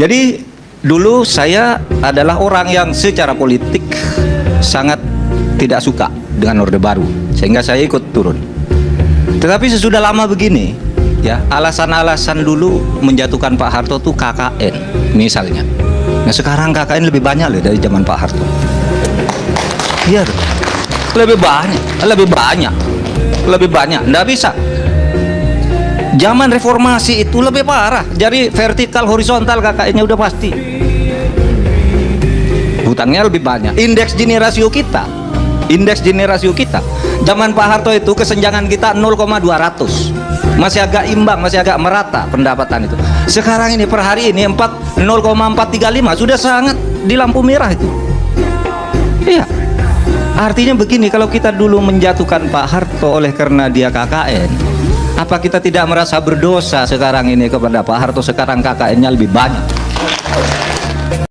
Jadi dulu saya adalah orang yang secara politik sangat tidak suka dengan Orde Baru, sehingga saya ikut turun. Tetapi sesudah lama begini, ya, alasan-alasan dulu menjatuhkan Pak Harto tuh KKN misalnya. Nah sekarang KKN lebih banyak loh dari zaman Pak Harto. Iya tuh, lebih banyak. Nggak bisa. Zaman reformasi itu lebih parah. Jadi vertikal horizontal KKN-nya udah pasti. Hutangnya lebih banyak. Indeks Gini rasio kita zaman Pak Harto itu kesenjangan kita 0,200, masih agak imbang, masih agak merata pendapatan itu. Sekarang ini per hari ini 0,435 sudah sangat di lampu merah itu. Iya, artinya begini, kalau kita dulu menjatuhkan Pak Harto oleh karena dia KKN, apa kita tidak merasa berdosa sekarang ini kepada Pak Harto? Sekarang KKN-nya lebih banyak.